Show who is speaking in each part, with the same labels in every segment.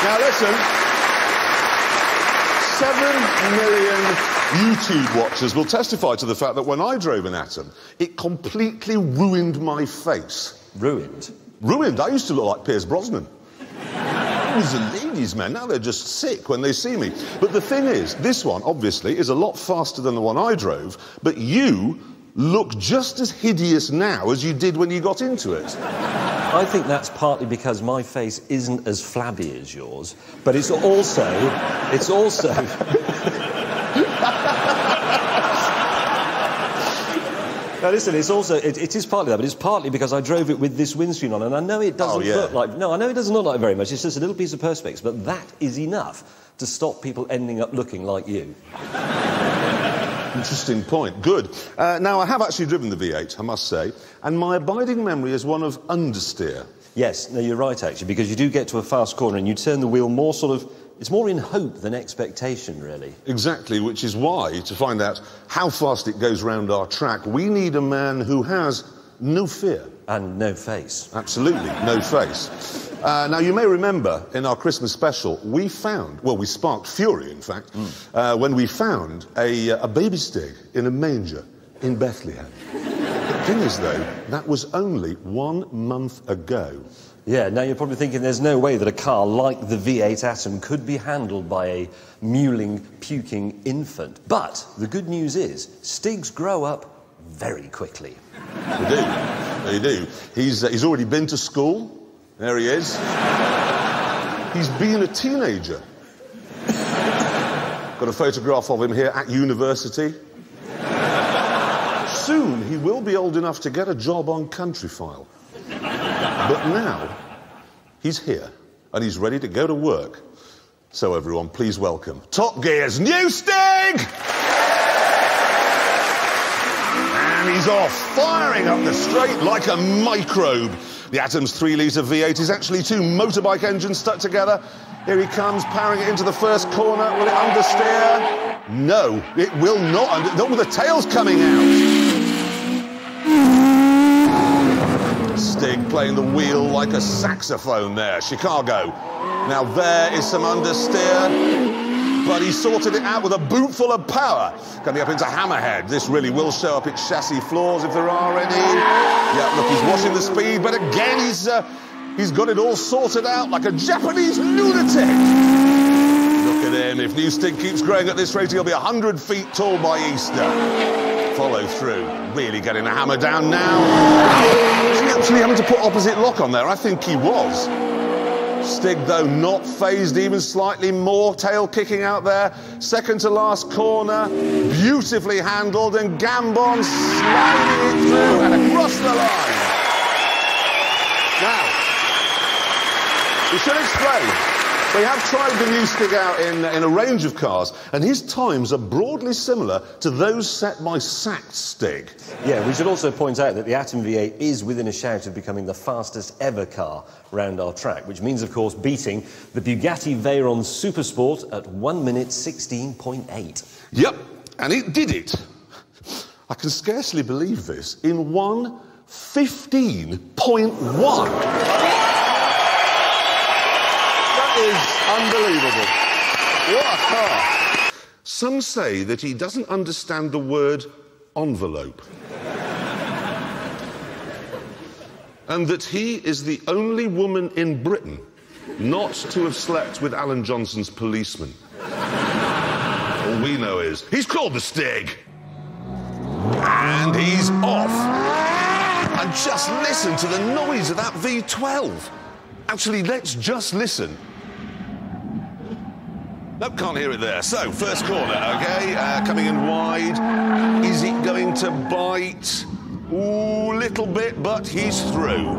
Speaker 1: Now listen, 7 million YouTube watchers will testify to the fact that when I drove an Atom, it completely ruined my face.
Speaker 2: Ruined?
Speaker 1: Ruined. I used to look like Pierce Brosnan. I was a ladies' man. Now they're just sick when they see me. But the thing is, this one, obviously, is a lot faster than the one I drove, but you look just as hideous now as you did when you got into it.
Speaker 2: I think that's partly because my face isn't as flabby as yours, but it's also... Now listen, it is partly that, but it's partly because I drove it with this windscreen on, and I know it doesn't look like... No, I know it doesn't look like very much, it's just a little piece of perspex, but that is enough to stop people ending up looking like you.
Speaker 1: Interesting point. Good. Now, I have actually driven the V8, I must say, and my abiding memory is one of understeer.
Speaker 2: Yes, no, you're right, actually, because you do get to a fast corner and you turn the wheel more sort of... It's more in hope than expectation, really.
Speaker 1: Exactly, which is why, to find out how fast it goes round our track, we need a man who has no fear.
Speaker 2: And no face.
Speaker 1: Absolutely, no face. Now, you may remember, in our Christmas special, we found... Well, we sparked fury, in fact, when we found a baby Stig in a manger in Bethlehem. The thing is, though, that was only 1 month ago.
Speaker 2: Yeah, now you're probably thinking there's no way that a car like the V8 Atom could be handled by a mewling, puking infant. But the good news is, Stigs grow up very quickly.
Speaker 1: They do. They do. He's already been to school. There he is. He's been a teenager. Got a photograph of him here at university. Soon he will be old enough to get a job on Countryfile. But now, he's here, and he's ready to go to work. So, everyone, please welcome Top Gear's new Stig! And he's off, firing up the straight like a microbe. The Atom's 3-litre V8 is actually 2 motorbike engines stuck together. Here he comes, powering it into the first corner. Will it understeer? No, it will not. Look, the tail's coming out. Stig playing the wheel like a saxophone there. Chicago. Now there is some understeer, but he sorted it out with a boot full of power. Coming up into Hammerhead. This really will show up its chassis flaws if there are any. Yeah, look, he's watching the speed, but again he's got it all sorted out like a Japanese lunatic. Look at him. If new Stig keeps growing at this rate, he'll be 100 feet tall by Easter. Follow through. Really getting the hammer down now. Was he actually having to put opposite lock on there? I think he was. Stig, though, not phased even slightly more. Tail kicking out there. Second to last corner. Beautifully handled, and Gambon sliding it through and across the line. Now, we should explain. They have tried the new Stig out in a range of cars, and his times are broadly similar to those set by sacked Stig.
Speaker 2: Yeah, we should also point out that the Atom V8 is within a shout of becoming the fastest ever car round our track, which means, of course, beating the Bugatti Veyron Supersport at 1 minute 16.8.
Speaker 1: Yep, and it did it. I can scarcely believe this. In 1:15.1. Is unbelievable. What a car. Some say that he doesn't understand the word envelope. And that he is the only woman in Britain not to have slept with Alan Johnson's policeman. All we know is he's called the Stig. And he's off. And just listen to the noise of that V12. Actually, let's just listen. Nope, can't hear it there. So, first corner, OK, coming in wide. Is it going to bite? Ooh, little bit, but he's through.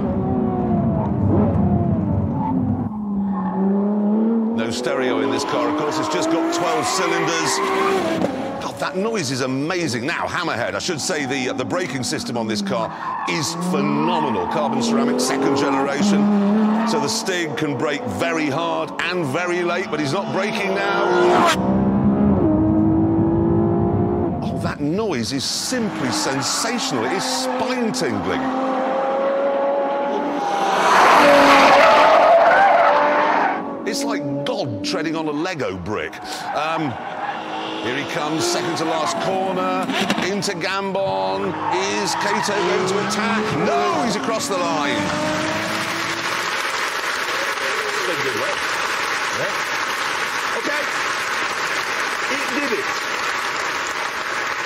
Speaker 1: No stereo in this car, of course. It's just got 12 cylinders. God, that noise is amazing. Now, Hammerhead, I should say the braking system on this car is phenomenal. Carbon ceramic, second generation. So the Stig can brake very hard and very late, but he's not braking now. Oh, that noise is simply sensational. It is spine-tingling. treading on a Lego brick. Here he comes, second to last corner, into Gambon. Is Kato going to attack? No, he's across the line. Good way. Yeah. Okay.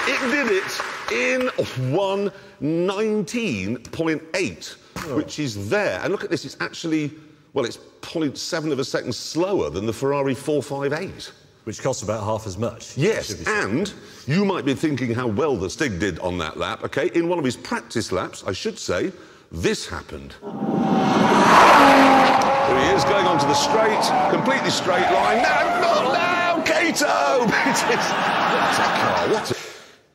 Speaker 1: It did it in 1:19.8, which is there. And look at this, it's actually, well, it's 0.7 of a second slower than the Ferrari 458.
Speaker 2: Which costs about half as much.
Speaker 1: Yes, and you might be thinking how well the Stig did on that lap, OK? In one of his practice laps, I should say, this happened. Here he is, going onto the straight, completely straight line. No, not now, Kato! What a...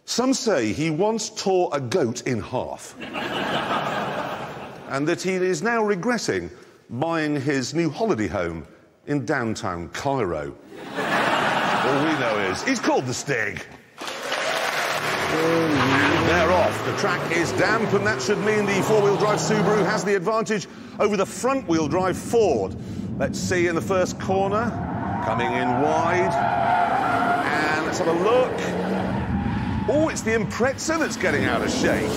Speaker 1: Some say he once tore a goat in half. And that he is now regretting buying his new holiday home in downtown Cairo. All we know is he's called the Stig. They're off. The track is damp, and that should mean the four-wheel drive Subaru has the advantage over the front-wheel drive Ford. Let's see in the first corner. Coming in wide. And let's have a look. Oh, it's the Impreza that's getting out of shape.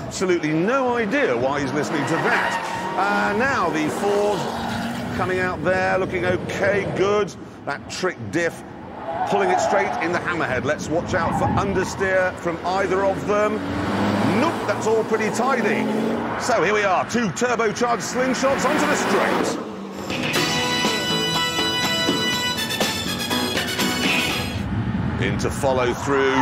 Speaker 1: Absolutely no idea why he's listening to that. Now the Ford coming out there, looking okay, good. That trick diff, pulling it straight in the hammerhead. Let's watch out for understeer from either of them. Nope, that's all pretty tidy. So here we are, two turbocharged slingshots onto the straight. In to follow through.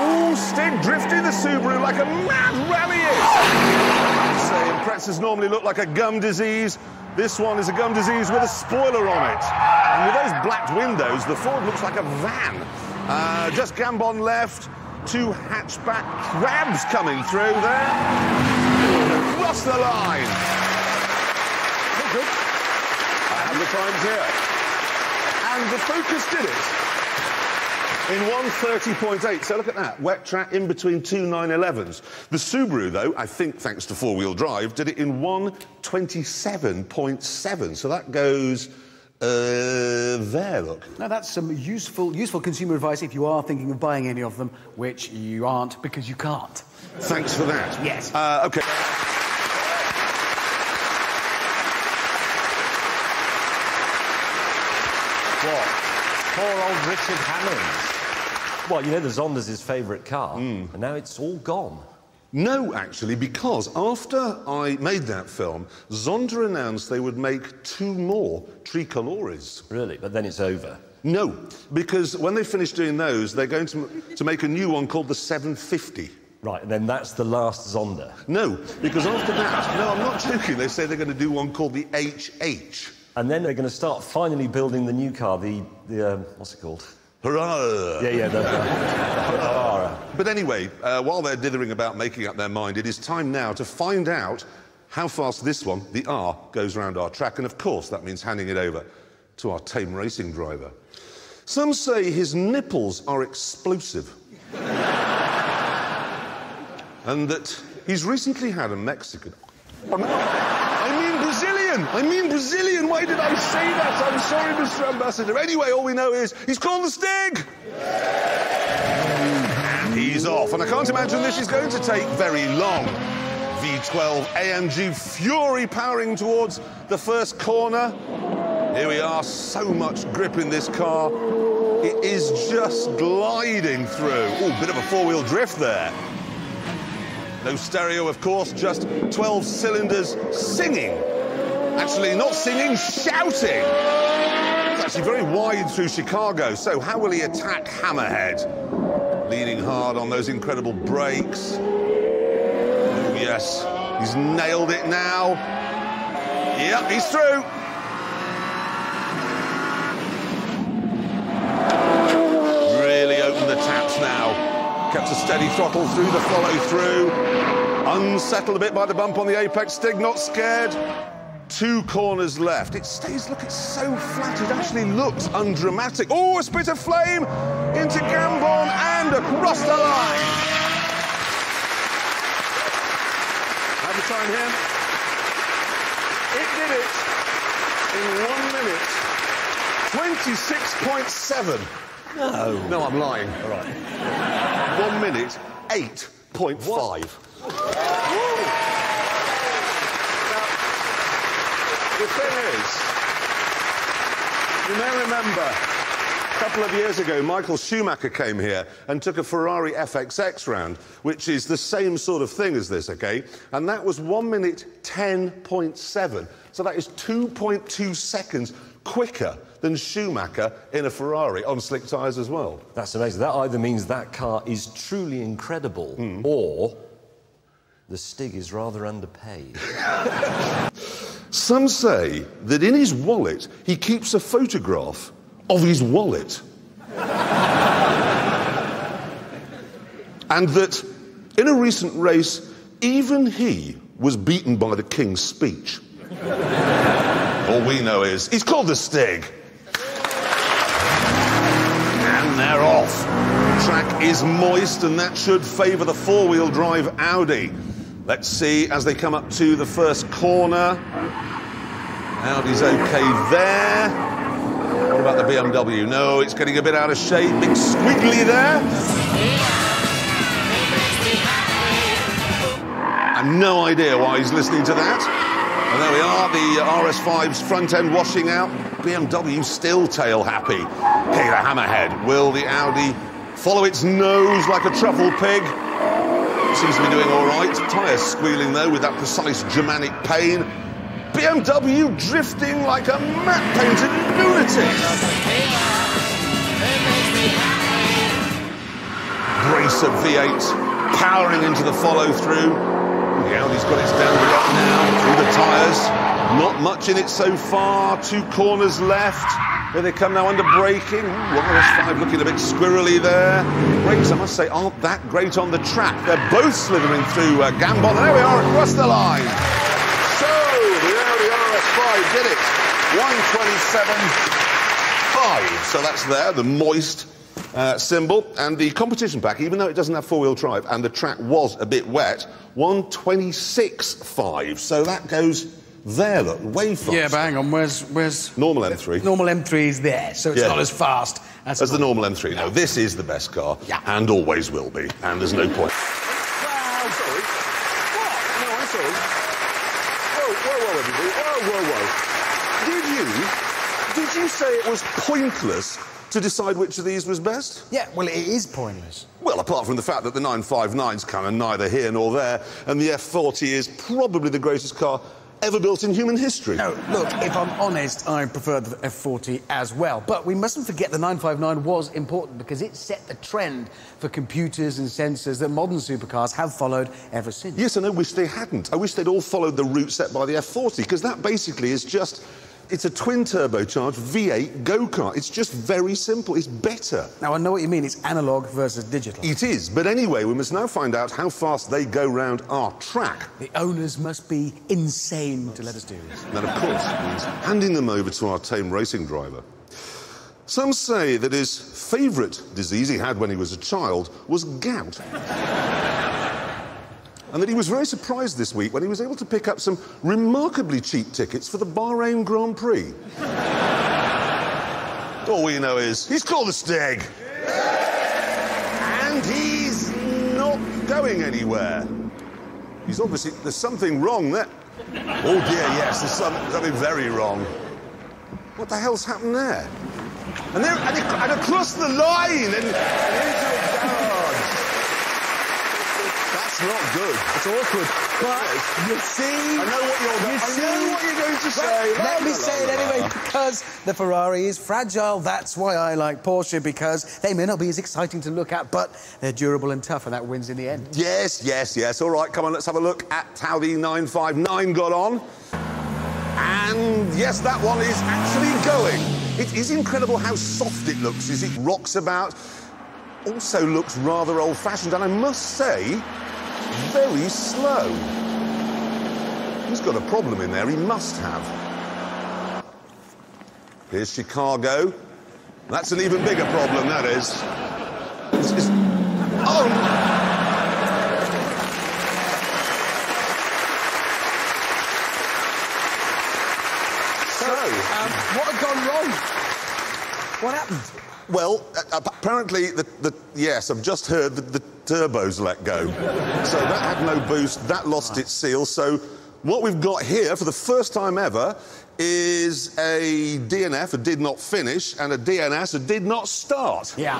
Speaker 1: Ooh, Stig drifting the Subaru like a mad rallyist. Imprezas normally look like a gum disease. This one is a gum disease with a spoiler on it. And with those black windows, the Ford looks like a van. Just Gambon left. Two hatchback crabs coming through there. Across the line. Good. I have the times here. And the Focus did it in 1:30.8. So look at that. Wet track in between two 911s. The Subaru, though, I think thanks to four-wheel drive, did it in 1:27.7. So that goes there, look.
Speaker 3: Now, that's some useful consumer advice if you are thinking of buying any of them, which you aren't because you can't.
Speaker 1: Thanks for that.
Speaker 3: Yes.
Speaker 1: OK.
Speaker 2: What? Poor old Richard Hammond. Well, you know, the Zonda's his favourite car, and now it's all gone.
Speaker 1: No, actually, because after I made that film, Zonda announced they would make two more tricolores.
Speaker 2: Really? But then it's over.
Speaker 1: No, because when they finish doing those, they're going to make a new one called the 750.
Speaker 2: Right, and then that's the last Zonda.
Speaker 1: No, because after that, no, I'm not joking, they say they're going to do one called the HH.
Speaker 2: And then they're going to start finally building the new car, the what's it called?
Speaker 1: Hurrah!
Speaker 2: Yeah, the Ferrari.
Speaker 1: But anyway, while they're dithering about making up their mind, it is time now to find out how fast this one, the R, goes round our track. And of course, that means handing it over to our tame racing driver. Some say his nipples are explosive. And that he's recently had a Mexican... I mean Brazilian. Why did I say that? I'm sorry, Mr. Ambassador. Anyway, all we know is he's called the Stig. And he's off. And I can't imagine this is going to take very long. V12 AMG Fury powering towards the first corner. Here we are. So much grip in this car. It is just gliding through. Oh, bit of a four-wheel drift there. No stereo, of course, just 12 cylinders singing. Actually, not singing, shouting. It's actually very wide through Chicago, so how will he attack Hammerhead? Leaning hard on those incredible brakes. Oh, yes, he's nailed it now. Yep, he's through. Really open the taps now. Kept a steady throttle through the follow-through. Unsettled a bit by the bump on the apex. Stig not scared. Two corners left. It stays, look, it's so flat. It actually looks undramatic. Oh, a spit of flame into Gambon and across the line. Have the time here. It did it in 1 minute. 26.7.
Speaker 2: No.
Speaker 1: No, I'm lying.
Speaker 2: All right.
Speaker 1: 1 minute, 8.5. Now, the thing is, you may remember a couple of years ago, Michael Schumacher came here and took a Ferrari FXX round, which is the same sort of thing as this, OK? And that was 1 minute 10.7. So that is 2.2 seconds quicker than Schumacher in a Ferrari on slick tyres as well.
Speaker 2: That's amazing. That either means that car is truly incredible or the Stig is rather underpaid.
Speaker 1: Some say that in his wallet he keeps a photograph of his wallet. And that in a recent race, even he was beaten by the King's speech. All we know is he's called the Stig. And they're off. The track is moist, and that should favour the four-wheel drive Audi. Let's see as they come up to the first corner. Audi's okay there. What about the BMW? No, it's getting a bit out of shape. Big squiggly there. I've no idea why he's listening to that. And there we are, the RS5's front end washing out. BMW still tail happy. Okay, the hammerhead. Will the Audi follow its nose like a truffle pig? Seems to be doing all right. Tyres squealing, though, with that precise Germanic pain. BMW drifting like a matte-painted lunatic. Brace of V8 powering into the follow-through. The Audi's got its down the up now, through the tyres. Not much in it so far. 2 corners left. Here they come now under braking. RS5 looking a bit squirrely there. Brakes, I must say, aren't that great on the track. They're both slithering through Gambon. And there we are across the line. So, the Audi RS5 did it. 127.5. So that's there, the moist symbol. And the competition pack, even though it doesn't have four-wheel drive and the track was a bit wet, 126.5. So that goes there, look, way fast.
Speaker 3: Yeah, but hang on, where's...
Speaker 1: Normal M3.
Speaker 3: Normal M3 is there, so it's not as fast as
Speaker 1: the normal M3. No, this is the best car, and always will be, and there's no point. I'm sorry. What? No, I'm sorry. Whoa, everybody. Whoa. Did you say it was pointless to decide which of these was best?
Speaker 3: Yeah, well, it is pointless.
Speaker 1: Well, apart from the fact that the 959's kind of neither here nor there, and the F40 is probably the greatest car ever built in human history.
Speaker 3: No, look, if I'm honest, I prefer the F40 as well. But we mustn't forget the 959 was important because it set the trend for computers and sensors that modern supercars have followed ever since.
Speaker 1: Yes, and I wish they hadn't. I wish they'd all followed the route set by the F40, because that basically is just... It's a twin-turbocharged V8 go-kart. It's just very simple. It's better.
Speaker 3: Now, I know what you mean. It's analogue versus digital.
Speaker 1: It is. But anyway, we must now find out how fast they go round our track.
Speaker 3: The owners must be insane to let us do this.
Speaker 1: That, of course, means handing them over to our tame racing driver. Some say that his favourite disease he had when he was a child was gout. And that he was very surprised this week when he was able to pick up some remarkably cheap tickets for the Bahrain Grand Prix. All we know is he's called the Stig. And he's not going anywhere. He's obviously... There's something wrong there. Oh, dear, yes, there's something very wrong. What the hell's happened there? And across the line and into a garage. That's not good. It's awkward.
Speaker 3: But you see...
Speaker 1: I know what you're going to say.
Speaker 3: Let me say it anyway, because the Ferrari is fragile. That's why I like Porsche, because they may not be as exciting to look at, but they're durable and tough, and that wins in the end.
Speaker 1: Yes. All right, come on, let's have a look at how the 959 got on. And, yes, that one is actually going. It is incredible how soft it looks as it rocks about. Also looks rather old-fashioned, and I must say, very slow. He's got a problem in there, he must have. Here's Chicago. That's an even bigger problem, that is. Oh!
Speaker 3: What had gone wrong? What happened?
Speaker 1: Well, apparently, yes, I've just heard that the turbos let go. So that had no boost, that lost its seal. So what we've got here, for the first time ever, is a DNF, a did not finish, and a DNS, a did not start.
Speaker 3: Yeah.